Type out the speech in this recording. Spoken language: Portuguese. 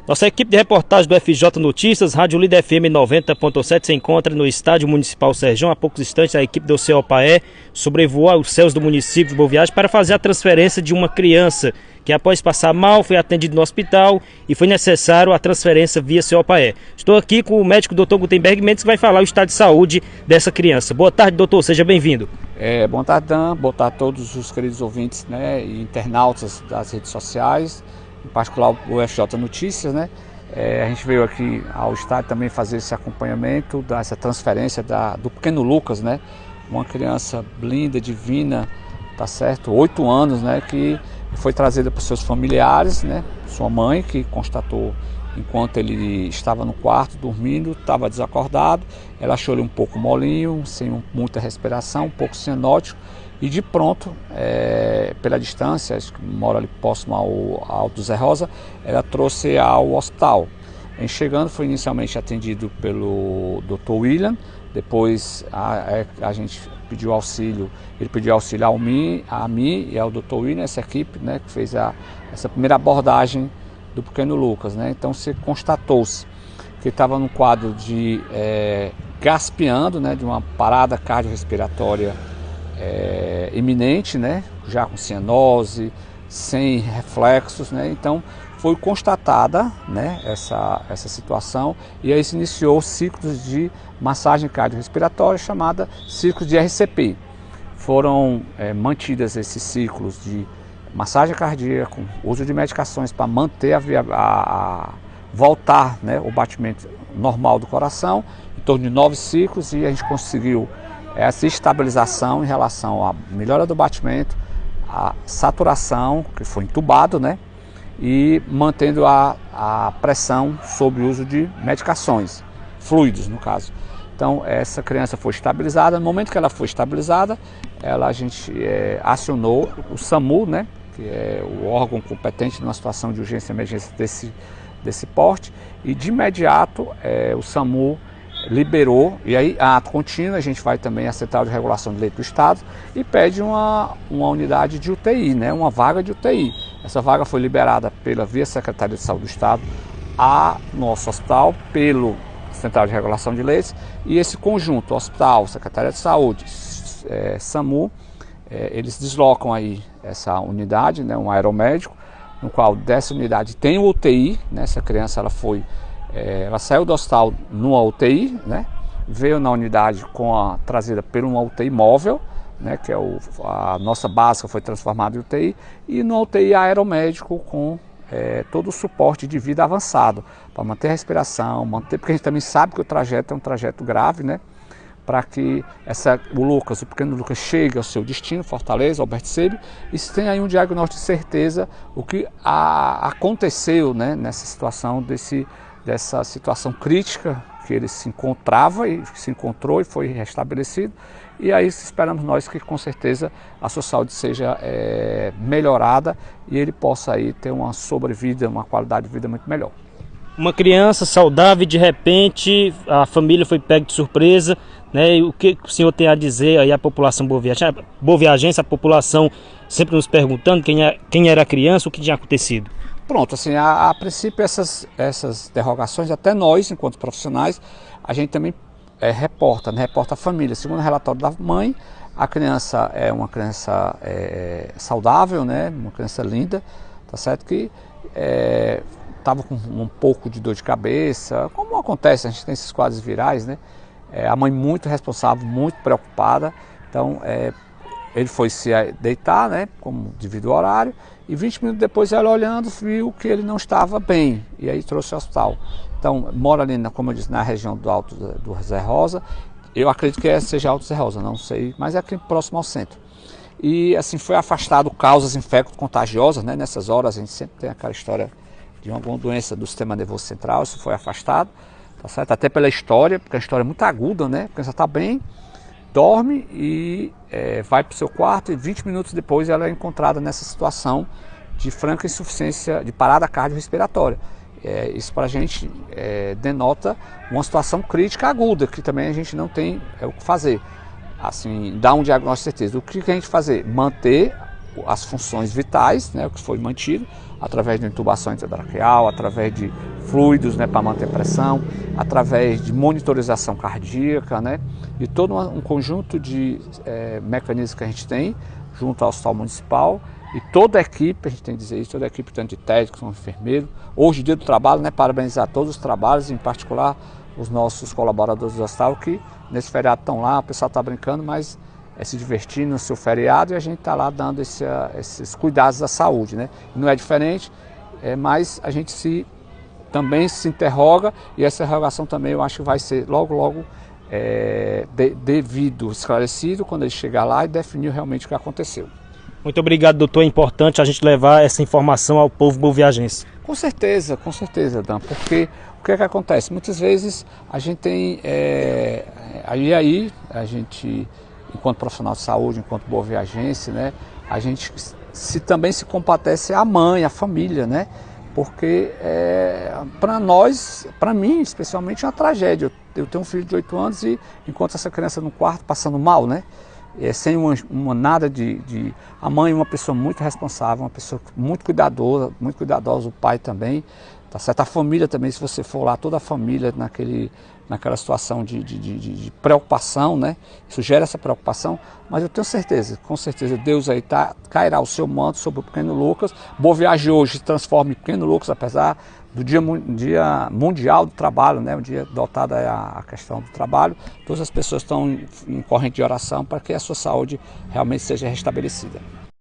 Nossa equipe de reportagem do FJ Notícias, Rádio Líder FM 90.7, se encontra no Estádio Municipal Serjão. Há poucos instantes, a equipe do CEOPAE sobrevoou os céus do município de Boa Viagem para fazer a transferência de uma criança que, após passar mal, foi atendida no hospital e foi necessário a transferência via CEOPAE. Estou aqui com o médico Dr. Gutenberg Mendes, que vai falar o estado de saúde dessa criança. Boa tarde, doutor, seja bem-vindo. Boa tarde, Dan. Boa tarde a todos os queridos ouvintes, e internautas das redes sociais, em particular o FJ Notícias, A gente veio aqui ao estádio também fazer esse acompanhamento dessa transferência do pequeno Lucas, uma criança linda, divina, tá certo, 8 anos, que foi trazida por seus familiares, sua mãe, que constatou enquanto ele estava no quarto dormindo, estava desacordado. Ela achou ele um pouco molinho, sem muita respiração, um pouco cianótico, e de pronto, pela distância, acho que mora ali próximo ao Alto Zé Rosa, ela trouxe ao hospital. Em chegando, foi inicialmente atendido pelo Dr. William, depois a gente pediu auxílio, ele pediu auxílio a mim e ao Dr. William, essa equipe, que fez essa primeira abordagem do pequeno Lucas, Então se constatou-se que ele estava num quadro de gaspeando, de uma parada cardiorrespiratória iminente, já com cianose, sem reflexos, Então foi constatada, essa situação, e aí se iniciou ciclos de massagem cardiorrespiratória chamada ciclos de RCP. Foram mantidas esses ciclos de massagem cardíaca, uso de medicações para manter voltar o batimento normal do coração, em torno de 9 ciclos, e a gente conseguiu essa estabilização em relação à melhora do batimento, a saturação, que foi entubado, e mantendo a pressão sob o uso de medicações, fluidos no caso. Então essa criança foi estabilizada. No momento que ela foi estabilizada, a gente acionou o SAMU, que é o órgão competente numa situação de urgência e emergência desse porte, e de imediato o SAMU liberou, e aí a ato contínuo a gente vai também à Central de Regulação de Leito do Estado e pede uma unidade de UTI, uma vaga de UTI. Essa vaga foi liberada via Secretaria de Saúde do Estado a nosso hospital, pelo Central de Regulação de Leitos, e esse conjunto, hospital, Secretaria de Saúde, SAMU, eles deslocam aí essa unidade, um aeromédico, no qual dessa unidade tem o UTI, Essa criança ela saiu do hospital numa UTI, veio na unidade trazida por uma UTI móvel, que é a nossa básica foi transformada em UTI, e no UTI aeromédico com todo o suporte de vida avançado, para manter a respiração, porque a gente também sabe que o trajeto é um trajeto grave, para que o pequeno Lucas chegue ao seu destino, Fortaleza, Alberto Seib, e se tem aí um diagnóstico de certeza o que aconteceu, nessa situação dessa situação crítica que ele se encontrava e se encontrou e foi restabelecido. E aí esperamos nós que com certeza a sua saúde seja melhorada e ele possa aí ter uma sobrevida, uma qualidade de vida muito melhor. Uma criança saudável, de repente a família foi pega de surpresa, E o que o senhor tem a dizer aí à população boaviagense, a população sempre nos perguntando quem era a criança, o que tinha acontecido? Pronto, assim, a princípio essas interrogações, até nós, enquanto profissionais, a gente também reporta a família. Segundo o relatório da mãe, a criança é uma criança saudável, uma criança linda, tá certo? Que estava com um pouco de dor de cabeça, como acontece, a gente tem esses quadros virais, A mãe muito responsável, muito preocupada, então ele foi se deitar, como devido ao horário, e 20 minutos depois ela olhando viu que ele não estava bem, e aí trouxe ao hospital. Então mora ali, como eu disse, na região do Alto do Zé Rosa. Eu acredito que seja Alto Zé Rosa, não sei, mas é aqui próximo ao centro. E assim foi afastado causas infecto-contagiosas, Nessas horas a gente sempre tem aquela história de alguma doença do sistema nervoso central, isso foi afastado, tá certo? Até pela história, porque a história é muito aguda, A criança está bem, dorme e vai para o seu quarto, e 20 minutos depois ela é encontrada nessa situação de franca insuficiência, de parada cardiorrespiratória. Isso para a gente denota uma situação crítica aguda, que também a gente não tem o que fazer. Assim, dar um diagnóstico de certeza. O que a gente fazer? Manter as funções vitais, o que foi mantido, através de intubação intratraqueal, através de fluidos, né, para manter pressão, através de monitorização cardíaca, né, e todo um conjunto de mecanismos que a gente tem junto ao Hospital Municipal. E toda a equipe, a gente tem que dizer isso, toda a equipe, tanto de técnicos como enfermeiro, hoje, dia do trabalho, né, parabenizar todos os trabalhos, em particular os nossos colaboradores do hospital, que nesse feriado estão lá, o pessoal está brincando, mas se divertindo no seu feriado, e a gente está lá dando esses cuidados da saúde, né? Não é diferente, mas a gente também se interroga, e essa interrogação também eu acho que vai ser logo devido, esclarecido, quando ele chegar lá e definir realmente o que aconteceu. Muito obrigado, doutor. É importante a gente levar essa informação ao povo boviajense. Com certeza, Dan, porque o que é que acontece? Muitas vezes a gente tem, aí a gente, enquanto profissional de saúde, enquanto boviajense, né, a gente também se compadece a mãe, a família, né? Porque para nós, para mim especialmente, é uma tragédia. Eu tenho um filho de 8 anos e enquanto essa criança no quarto passando mal, né? Sem nada de... A mãe é uma pessoa muito responsável, uma pessoa muito cuidadosa, o pai também, tá certo? A família também, se você for lá, toda a família naquela situação de preocupação, né? Isso gera essa preocupação, mas eu tenho certeza, com certeza, Deus aí cairá o seu manto sobre o pequeno Lucas. Boa Viagem hoje se transforma em pequeno Lucas, apesar do Dia Mundial do Trabalho, né? Um dia dotado à questão do trabalho. Todas as pessoas estão em corrente de oração para que a sua saúde realmente seja restabelecida.